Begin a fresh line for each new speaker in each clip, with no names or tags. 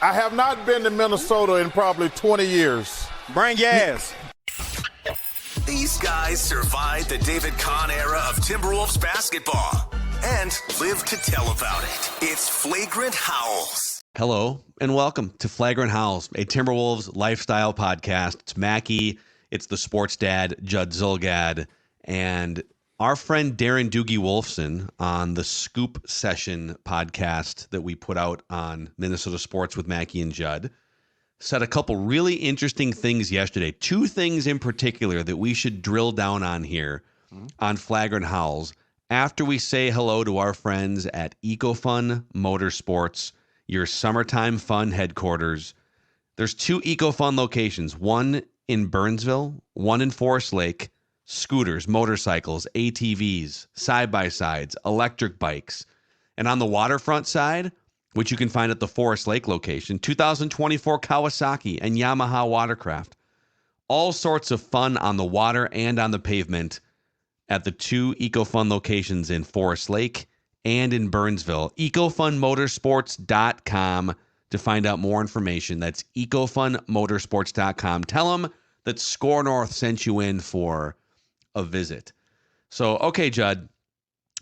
I have not been to Minnesota in probably 20 years.
Bring your ass.
These guys survived the David Kahn era of Timberwolves basketball and live to tell about it. It's Flagrant Howls.
Hello and welcome to Flagrant Howls, a Timberwolves lifestyle podcast. It's Mackie, it's the sports dad, Judd Zulgad, and our friend Darren Doogie Wolfson on the Scoop Session podcast that we put out on Minnesota Sports with Mackie and Judd said a couple really interesting things yesterday. Two things in particular that we should drill down on here on Flagrant Howls after we say hello to our friends at EcoFun Motorsports, your summertime fun headquarters. There's two EcoFun locations, one in Burnsville, one in Forest Lake. Scooters, motorcycles, ATVs, side-by-sides, electric bikes. And on the waterfront side, which you can find at the Forest Lake location, 2024 Kawasaki and Yamaha watercraft. All sorts of fun on the water and on the pavement at the two EcoFun locations in Forest Lake and in Burnsville. EcoFunMotorsports.com to find out more information. That's EcoFunMotorsports.com. Tell them that SKOR North sent you in for a visit. So, okay, Judd,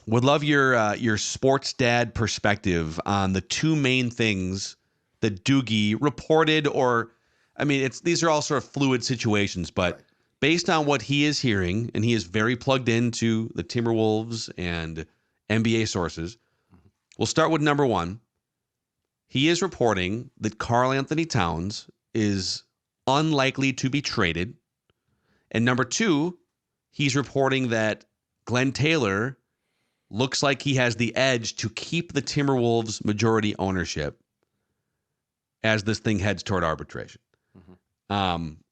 would love your sports dad perspective on the two main things that Doogie reported, or, I mean, these are all sort of fluid situations, but based on what he is hearing, and he is very plugged into the Timberwolves and NBA sources, we'll start with number one. He is reporting that Karl-Anthony Towns is unlikely to be traded. And number two, he's reporting that Glenn Taylor looks like he has the edge to keep the Timberwolves majority ownership as this thing heads toward arbitration.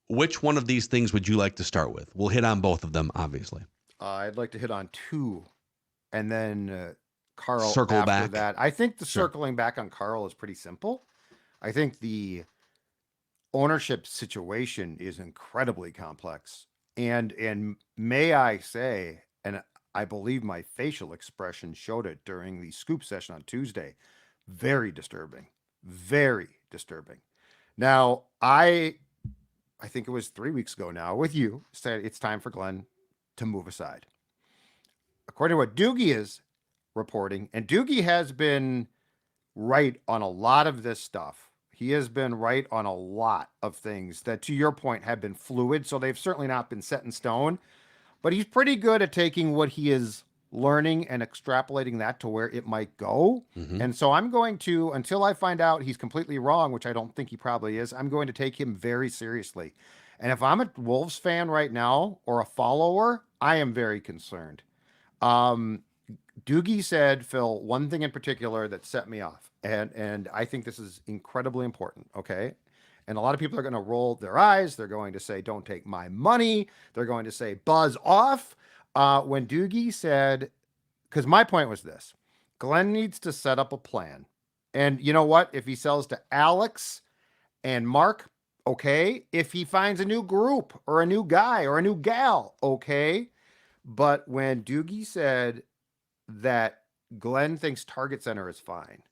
Which one of these things would you like to start with? We'll hit on both of them, obviously.
I'd like to hit on two, and then Karl
circle
after
back.
that. I think the circling back on Karl is pretty simple. I think the ownership situation is incredibly complex. And may I say, and I believe my facial expression showed it during the Scoop Session on Tuesday, very disturbing. Very disturbing. Now, I think it was 3 weeks ago now with you, said it's time for Glenn to move aside. According to what Doogie is reporting, and Doogie has been right on a lot of this stuff. He has been right on a lot of things that, to your point, have been fluid. So they've certainly not been set in stone, but he's pretty good at taking what he is learning and extrapolating that to where it might go. And so I'm going to, until I find out he's completely wrong, which I don't think he probably is, I'm going to take him very seriously. And if I'm a Wolves fan right now or a follower, I am very concerned. Doogie said, Phil, one thing in particular that set me off. And I think this is incredibly important, okay? And a lot of people are going to roll their eyes. They're going to say, don't take my money. They're going to say, buzz off. When Doogie said, because my point was this, Glenn needs to set up a plan. And you know what? If he sells to Alex and Mark, okay. If he finds a new group or a new guy or a new gal, okay. But when Doogie said that Glenn thinks Target Center is fine,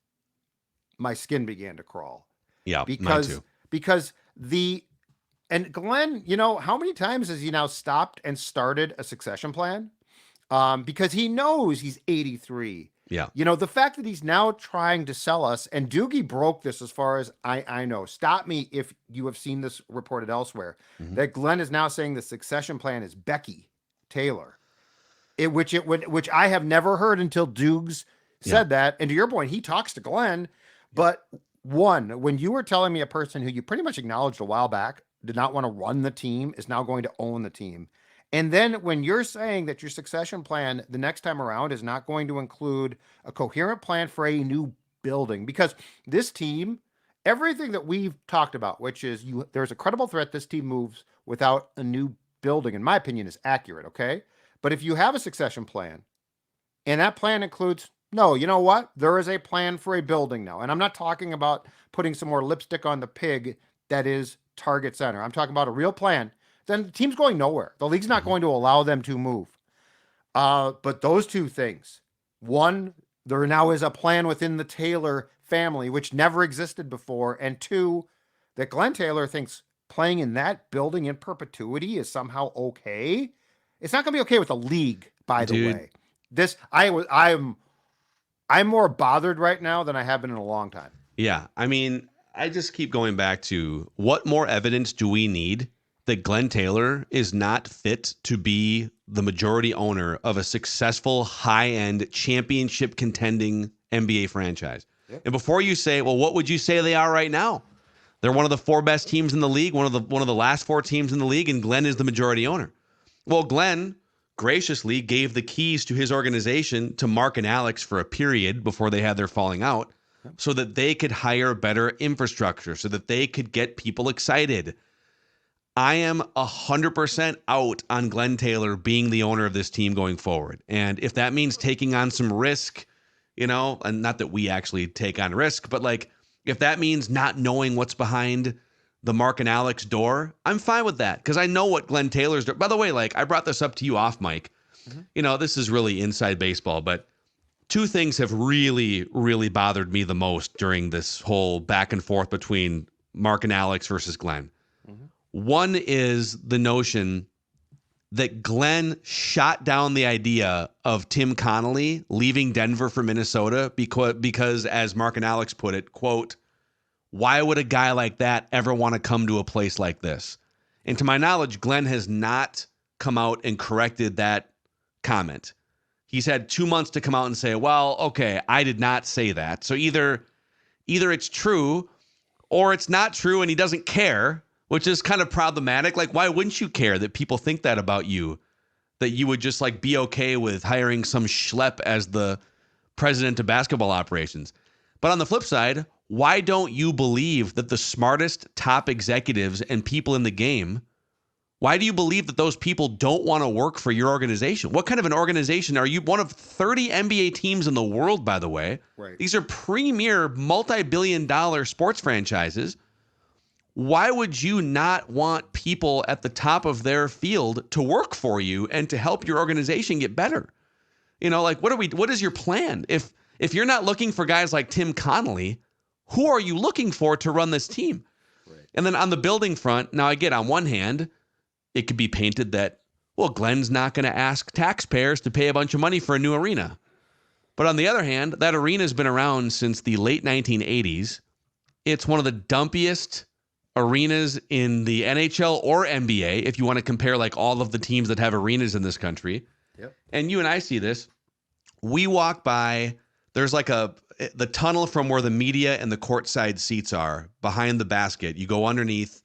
my skin began to crawl.
Yeah, mine too.
Because and Glenn, you know, how many times has he now stopped and started a succession plan? Because he knows he's 83.
Yeah.
You know, the fact that he's now trying to sell us, and Doogie broke this as far as I know. Stop me if you have seen this reported elsewhere, that Glenn is now saying the succession plan is Becky Taylor. Which I have never heard until Doogs said that. And to your point, he talks to Glenn. But one, when you were telling me a person who you pretty much acknowledged a while back did not want to run the team is now going to own the team. And then when you're saying that your succession plan the next time around is not going to include a coherent plan for a new building, because this team, everything that we've talked about, which is there's a credible threat this team moves without a new building, in my opinion, is accurate. Okay. But if you have a succession plan and that plan includes, no, you know what? There is a plan for a building now. And I'm not talking about putting some more lipstick on the pig that is Target Center. I'm talking about a real plan. Then the team's going nowhere. The league's not going to allow them to move. But those two things, one, there now is a plan within the Taylor family, which never existed before, and two, that Glenn Taylor thinks playing in that building in perpetuity is somehow okay. It's not going to be okay with the league, by the
Dude.
way. I'm more bothered right now than I have been in a long time.
Yeah. I mean, I just keep going back to what more evidence do we need that Glenn Taylor is not fit to be the majority owner of a successful, high-end, championship contending NBA franchise? Yep. And before you say, well, what would you say they are right now? They're one of the 4 best teams in the league, one of the last 4 teams in the league, and Glenn is the majority owner. Well, Glenn graciously gave the keys to his organization to Mark and Alex for a period before they had their falling out, so that they could hire better infrastructure, so that they could get people excited. I am 100% out on Glenn Taylor being the owner of this team going forward. And if that means taking on some risk, and not that we actually take on risk, but like if that means not knowing what's behind the Mark and Alex door, I'm fine with that because I know what Glenn Taylor's doing. By the way, like I brought this up to you off mic. This is really inside baseball, but 2 things have really, really bothered me the most during this whole back and forth between Mark and Alex versus Glenn. One is the notion that Glenn shot down the idea of Tim Connolly leaving Denver for Minnesota because as Mark and Alex put it, quote, why would a guy like that ever want to come to a place like this? And to my knowledge, Glenn has not come out and corrected that comment. He's had 2 months to come out and say, well, okay, I did not say that. So either it's true or it's not true and he doesn't care, which is kind of problematic. Like, why wouldn't you care that people think that about you? That you would just like be okay with hiring some schlep as the president of basketball operations. But on the flip side, why don't you believe that the smartest top executives and people in the game, why do you believe that those people don't want to work for your organization? What kind of an organization are you? One of 30 NBA teams in the world, by the way.
Right.
These are premier multi-billion-dollar sports franchises. Why would you not want people at the top of their field to work for you and to help your organization get better? What is your plan? If you're not looking for guys like Tim Connolly, who are you looking for to run this team? Right. And then on the building front, now I get on one hand, it could be painted that, well, Glenn's not going to ask taxpayers to pay a bunch of money for a new arena. But on the other hand, that arena has been around since the late 1980s. It's one of the dumpiest arenas in the NHL or NBA, if you want to compare like all of the teams that have arenas in this country.
Yep.
And you and I see this. We walk by, there's like the tunnel from where the media and the courtside seats are behind the basket. You go underneath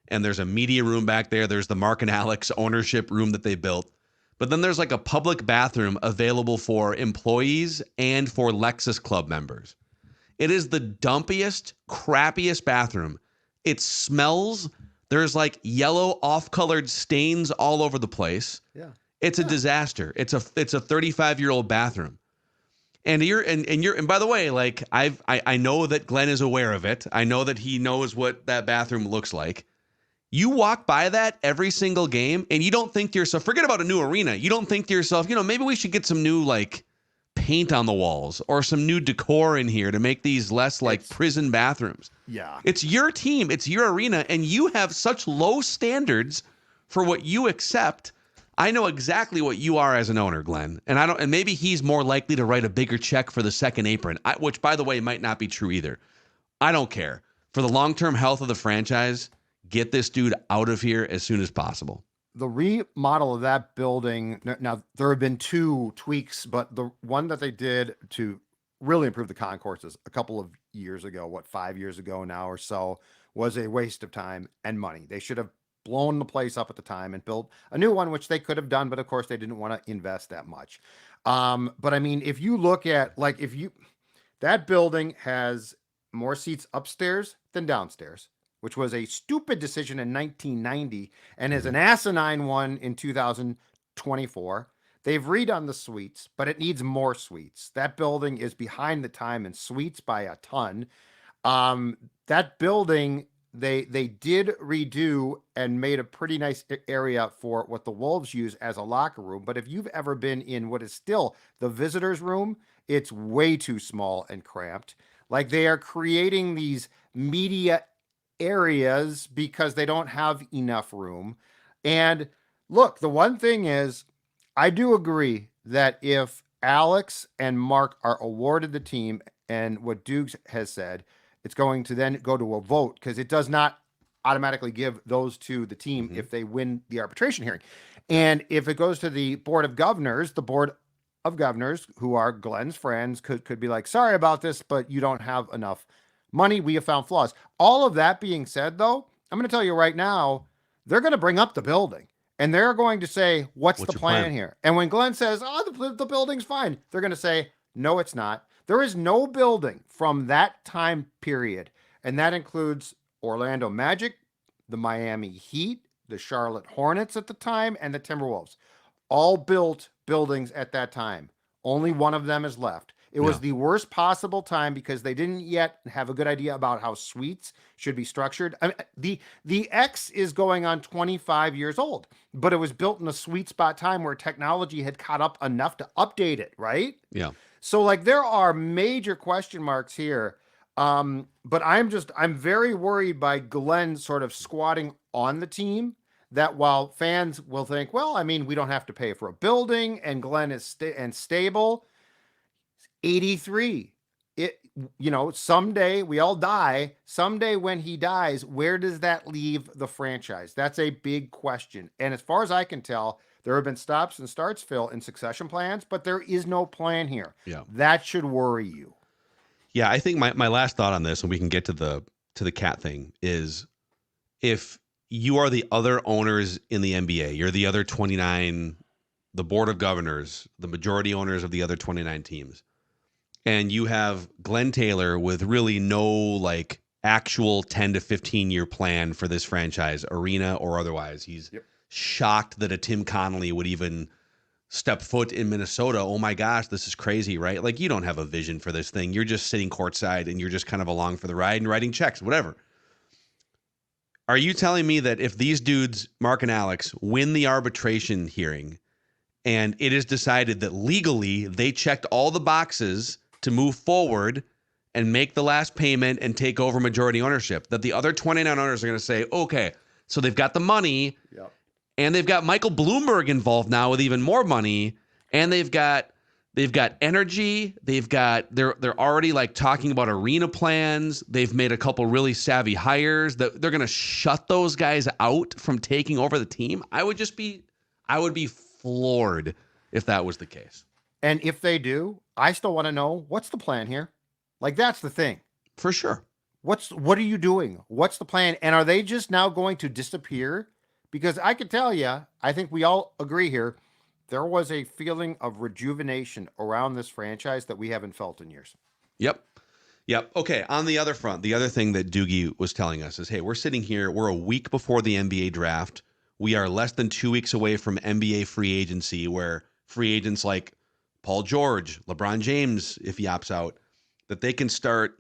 and there's a media room back there. There's the Mark and Alex ownership room that they built. But then there's like a public bathroom available for employees and for Lexus Club members. It is the dumpiest, crappiest bathroom. It smells. There's like yellow off-colored stains all over the place.
Yeah.
It's a disaster. It's a 35-year-old bathroom. And by the way, like I know that Glenn is aware of it. I know that he knows what that bathroom looks like. You walk by that every single game and you don't think to yourself, forget about a new arena. You don't think to yourself, maybe we should get some new like paint on the walls or some new decor in here to make these less like prison bathrooms.
Yeah.
It's your team. It's your arena. And you have such low standards for what you accept. I know exactly what you are as an owner, Glenn. And maybe he's more likely to write a bigger check for the second apron, which by the way, might not be true either. I don't care. For the long-term health of the franchise, get this dude out of here as soon as possible.
The remodel of that building, now there have been 2 tweaks, but the one that they did to really improve the concourses a couple of years ago, 5 years ago now or so, was a waste of time and money. They should have blown the place up at the time and built a new one, which they could have done, but of course they didn't want to invest that much. But I mean, if you look at that building has more seats upstairs than downstairs, which was a stupid decision in 1990 and is an asinine one in 2024. They've redone the suites, but it needs more suites. That building is behind the time in suites by a ton. That building, they did redo and made a pretty nice area for what the Wolves use as a locker room. But if you've ever been in what is still the visitors room, it's way too small and cramped. Like they are creating these media areas because they don't have enough room. And look, the one thing is, I do agree that if Alex and Mark are awarded the team, and what Dukes has said, it's going to then go to a vote because it does not automatically give those to the team if they win the arbitration hearing. And if it goes to the Board of Governors, the Board of Governors, who are Glenn's friends, could be like, sorry about this, but you don't have enough money. We have found flaws. All of that being said, though, I'm going to tell you right now, they're going to bring up the building. And they're going to say, what's the plan here? And when Glenn says, oh, the building's fine, they're going to say, no, it's not. There is no building from that time period. And that includes Orlando Magic, the Miami Heat, the Charlotte Hornets at the time, and the Timberwolves. All built buildings at that time. Only one of them is left. It was the worst possible time because they didn't yet have a good idea about how suites should be structured. I mean, the X is going on 25 years old, but it was built in a sweet spot time where technology had caught up enough to update it, right?
Yeah.
So like there are major question marks here. But I'm very worried by Glenn sort of squatting on the team, that while fans will think, well, I mean, we don't have to pay for a building and Glenn is stable. 83. Someday we all die. Someday when he dies, where does that leave the franchise? That's a big question. And as far as I can tell, there have been stops and starts, Phil, in succession plans, but there is no plan here.
Yeah.
That should worry you.
Yeah, I think my last thought on this, and we can get to the cat thing, is if you are the other owners in the NBA, you're the other 29, the Board of Governors, the majority owners of the other 29 teams, and you have Glenn Taylor with really no like actual 10 to 15 year plan for this franchise, arena or otherwise. He's shocked that a Tim Connolly would even step foot in Minnesota. Oh my gosh, this is crazy, right? Like you don't have a vision for this thing. You're just sitting courtside and you're just kind of along for the ride and writing checks, whatever. Are you telling me that if these dudes, Mark and Alex, win the arbitration hearing and it is decided that legally they checked all the boxes to move forward and make the last payment and take over majority ownership, that the other 29 owners are going to say, okay, so they've got the money and they've got Michael Bloomberg involved now with even more money, and they've got energy, they're already like talking about arena plans, they've made a couple really savvy hires, that they're going to shut those guys out from taking over the team. I would be floored if that was the case.
And if they do, I still want to know, what's the plan here? Like, that's the thing.
For sure.
What are you doing? What's the plan? And are they just now going to disappear? Because I can tell you, I think we all agree here, there was a feeling of rejuvenation around this franchise that we haven't felt in years.
Yep. Okay, on the other front, the other thing that Doogie was telling us is, hey, we're sitting here, we're a week before the NBA draft. We are less than 2 weeks away from NBA free agency, where free agents like Paul George, LeBron James, if he opts out, that they can start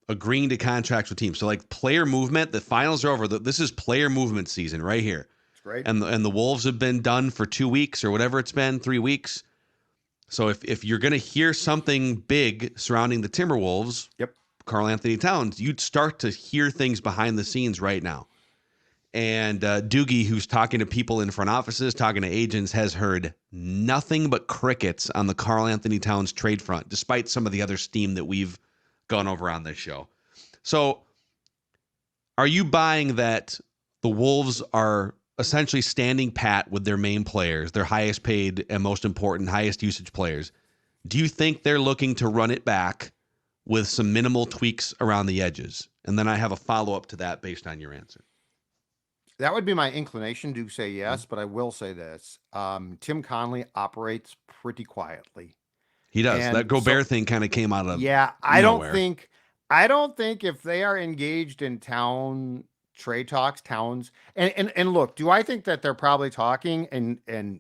agreeing to contracts with teams. So like player movement, the finals are over. This is player movement season right here.
That's great.
And the Wolves have been done for 2 weeks or whatever it's been, 3 weeks. So if you're going to hear something big surrounding the Timberwolves, Karl-Anthony Towns, you'd start to hear things behind the scenes right now. And Doogie, who's talking to people in front offices, talking to agents, has heard nothing but crickets on the Karl-Anthony Towns trade front, despite some of the other steam that we've gone over on this show. So are you buying that the Wolves are essentially standing pat with their main players, their highest paid and most important, highest usage players? Do you think they're looking to run it back with some minimal tweaks around the edges? And then I have a follow-up to that based on your answer.
That would be my inclination to say yes, but I will say this. Tim Connolly operates pretty quietly.
He does. And that Gobert thing kind of came out of
nowhere. I don't think if they are engaged in trade talks, Towns, and look, do I think that they're probably talking and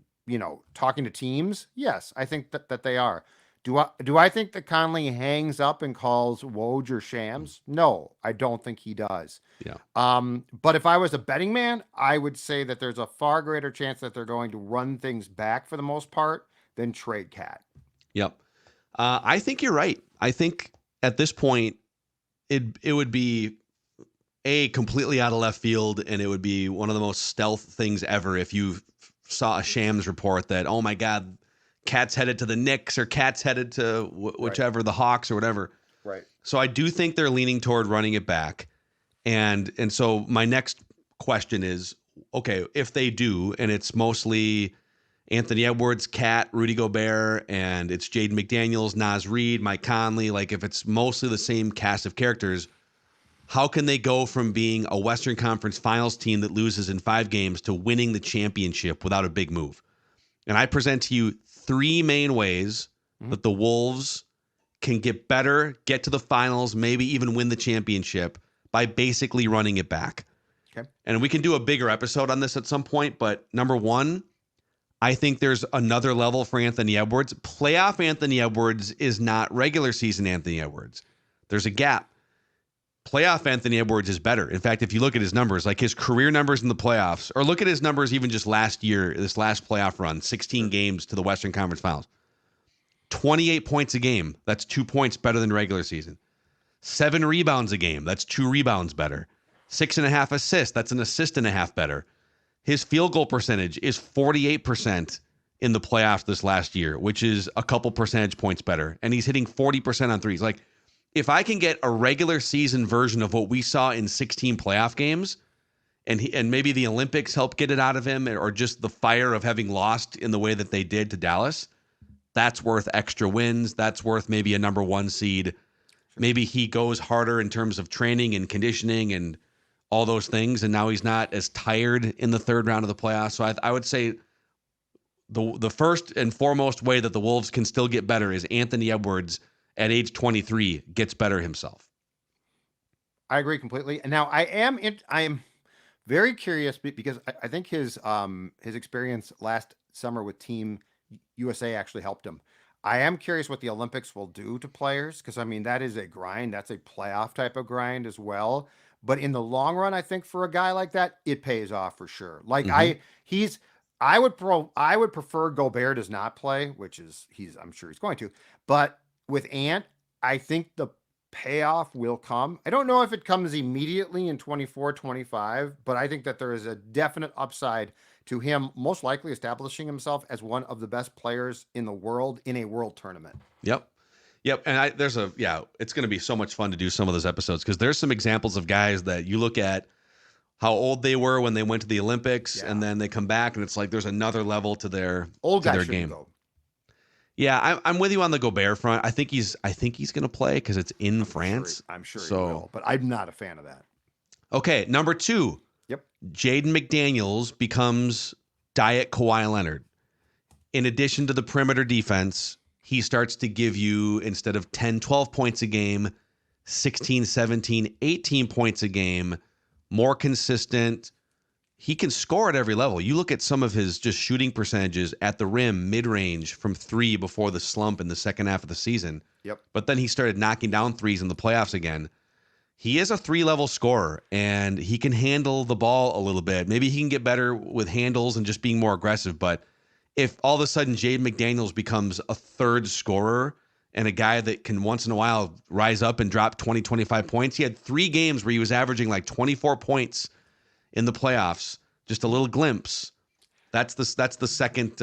talking to teams? Yes, I think that they are. Do I think that Conley hangs up and calls Woj or Shams? No, I don't think he does.
Yeah.
But if I was a betting man, I would say that there's a far greater chance that they're going to run things back for the most part than trade Cat.
Yep. I think you're right. I think at this point, it would be completely out of left field, and it would be one of the most stealth things ever if you saw a Shams report that, oh my God, Cat's headed to the Knicks or Cat's headed to whichever, the Hawks or whatever.
Right.
So I do think they're leaning toward running it back. And so my next question is, okay, if they do, and it's mostly Anthony Edwards, Cat, Rudy Gobert, and it's Jaden McDaniels, Naz Reid, Mike Conley, like if it's mostly the same cast of characters, how can they go from being a Western Conference Finals team that loses in 5 games to winning the championship without a big move? And I present to you 3 main ways that the Wolves can get better, get to the finals, maybe even win the championship by basically running it back.
Okay.
And we can do a bigger episode on this at some point, but number 1, I think there's another level for Anthony Edwards. Playoff Anthony Edwards is not regular season Anthony Edwards. There's a gap. Playoff Anthony Edwards is better. In fact, if you look at his numbers, like his career numbers in the playoffs, or look at his numbers even just last year, this last playoff run, 16 games to the Western Conference Finals. 28 points a game. That's 2 points better than regular season. 7 rebounds a game. That's 2 rebounds better. 6.5 assists. That's an assist and a half better. His field goal percentage is 48% in the playoffs this last year, which is a couple percentage points better. And he's hitting 40% on threes. Like, if I can get a regular season version of what we saw in 16 playoff games, and maybe the Olympics help get it out of him, or just the fire of having lost in the way that they did to Dallas, that's worth extra wins. That's worth maybe a number 1 seed. Maybe he goes harder in terms of training and conditioning and all those things, and now he's not as tired in the 3rd round of the playoffs. So I would say the first and foremost way that the Wolves can still get better is Anthony Edwards at age 23 gets better himself.
I agree completely. And now I am very curious because I think his experience last summer with Team USA actually helped him. I am curious what the Olympics will do to players, because I mean that is a grind. That's a playoff type of grind as well. But in the long run, I think for a guy like that, it pays off for sure. Like I would prefer Gobert does not play, which is I'm sure he's going to. But with Ant, I think the payoff will come. I don't know if it comes immediately in 24, 25, but I think that there is a definite upside to him most likely establishing himself as one of the best players in the world in a world tournament.
Yep. And it's going to be so much fun to do some of those episodes, because there's some examples of guys that you look at how old they were when they went to the Olympics, and then they come back and it's like there's another level to their game.
Go.
Yeah, I'm with you on the Gobert front. I think he's going to play because it's in France.
I'm sure he will, but I'm not a fan of that.
Okay, number 2.
Yep.
Jaden McDaniels becomes Diet Kawhi Leonard. In addition to the perimeter defense, he starts to give you, instead of 10, 12 points a game, 16, 17, 18 points a game, more consistent. He can score at every level. You look at some of his just shooting percentages at the rim, mid-range, from 3 before the slump in the second half of the season.
Yep.
But then he started knocking down threes in the playoffs again. He is a 3-level scorer, and he can handle the ball a little bit. Maybe he can get better with handles and just being more aggressive, but if all of a sudden Jaden McDaniels becomes a 3rd scorer and a guy that can once in a while rise up and drop 20, 25 points. He had 3 games where he was averaging like 24 points in the playoffs. Just a little glimpse. That's the second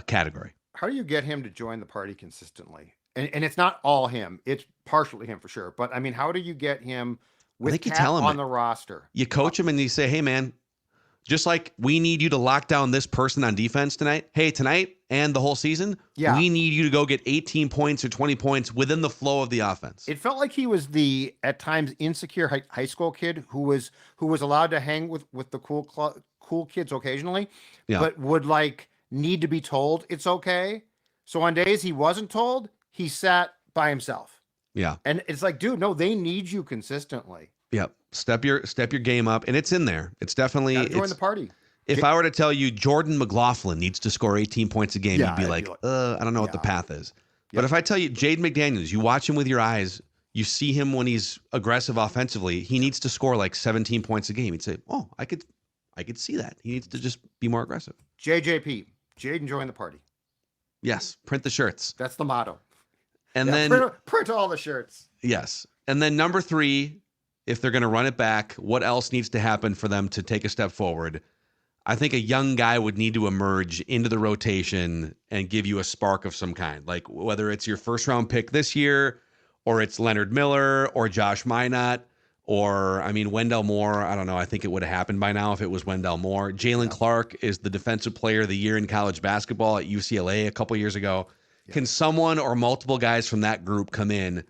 category.
How do you get him to join the party consistently? And it's not all him. It's partially him for sure. But I mean, how do you get him with Cat on the roster?
You coach him and you say, hey, man, just like we need you to lock down this person on defense tonight. Hey, tonight and the whole season, we need you to go get 18 points or 20 points within the flow of the offense.
It felt like he was the, at times, insecure high school kid who was allowed to hang with the cool kids occasionally, but would like need to be told it's okay. So on days he wasn't told, he sat by himself.
Yeah.
And it's like, dude, no, they need you consistently.
Yep. Step your game up, and it's in there. It's definitely
join the party.
If I were to tell you Jordan McLaughlin needs to score 18 points a game, you'd be like, I don't know what the path is. But if I tell you Jaden McDaniels, you watch him with your eyes, you see him when he's aggressive offensively, he needs to score like 17 points a game. You'd say, oh, I could see that. He needs to just be more aggressive.
JJP, Jaden join the party.
Yes, print the shirts.
That's the motto.
And then
print all the shirts.
Yes. And then number 3, if they're going to run it back, what else needs to happen for them to take a step forward? I think a young guy would need to emerge into the rotation and give you a spark of some kind. Like whether it's your first round pick this year, or it's Leonard Miller or Josh Minot, or Wendell Moore. I don't know. I think it would have happened by now if it was Wendell Moore. Jalen Clark is the defensive player of the year in college basketball at UCLA a couple years ago. Yeah. Can someone or multiple guys from that group come in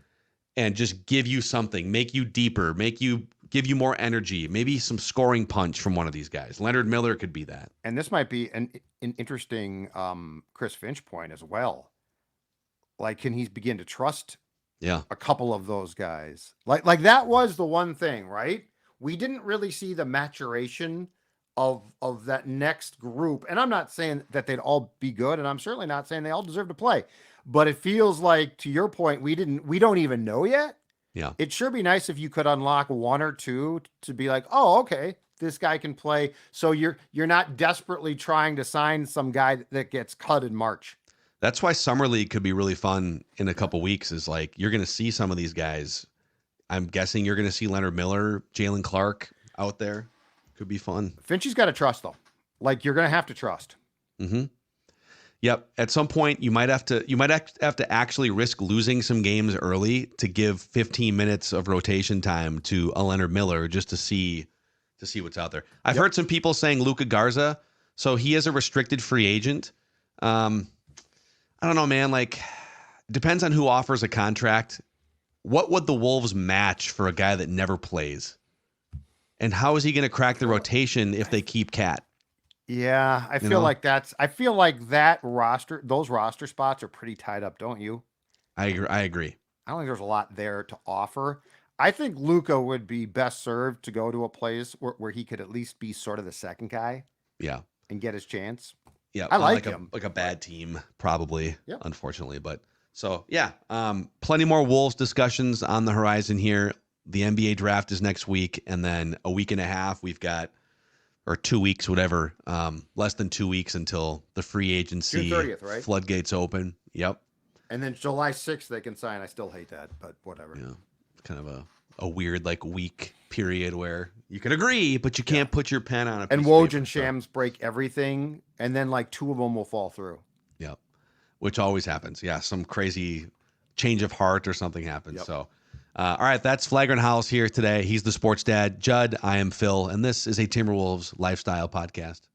and just give you something, make you deeper, give you more energy, maybe some scoring punch from one of these guys? Leonard Miller could be that.
And this might be an interesting Chris Finch point as well. Like, can he begin to trust a couple of those guys? Like that was the one thing, right? We didn't really see the maturation of that next group. And I'm not saying that they'd all be good, and I'm certainly not saying they all deserve to play. But it feels like, to your point, we don't even know yet.
Yeah.
It sure be nice if you could unlock one or two to be like, oh, okay, this guy can play. So you're not desperately trying to sign some guy that gets cut in March.
That's why Summer League could be really fun in a couple weeks, is like, you're going to see some of these guys. I'm guessing you're going to see Leonard Miller, Jalen Clark out there. Could be fun.
Finchie's got to trust, though. Like, you're going to have to trust.
Mm-hmm. Yep. At some point, you might have to actually risk losing some games early to give 15 minutes of rotation time to a Leonard Miller just to see what's out there. I've heard some people saying Luka Garza, so he is a restricted free agent. I don't know, man. Like, depends on who offers a contract. What would the Wolves match for a guy that never plays? And how is he going to crack the rotation if they keep Cat?
Yeah, I feel like that roster, those roster spots are pretty tied up, don't you?
I agree.
I don't think there's a lot there to offer. I think Luka would be best served to go to a place where he could at least be sort of the second guy.
Yeah.
And get his chance.
Yeah.
I like him.
Like a bad team, probably, unfortunately. But so, yeah, plenty more Wolves discussions on the horizon here. The NBA draft is next week. And then a week and a half, we've got, or 2 weeks, whatever, less than 2 weeks until the free agency
June 30th, right?
Floodgates open. Yep.
And then July 6th they can sign. I still hate that, but whatever.
Yeah. Kind of a weird week period where you can agree, but you can't put your pen on it.
And Woj and Shams break everything, and then 2 of them will fall through.
Yep. Which always happens. Yeah. Some crazy change of heart or something happens. Yep. So, all right, that's Flagrant House here today. He's the sports dad, Judd. I am Phil, and this is a Timberwolves lifestyle podcast.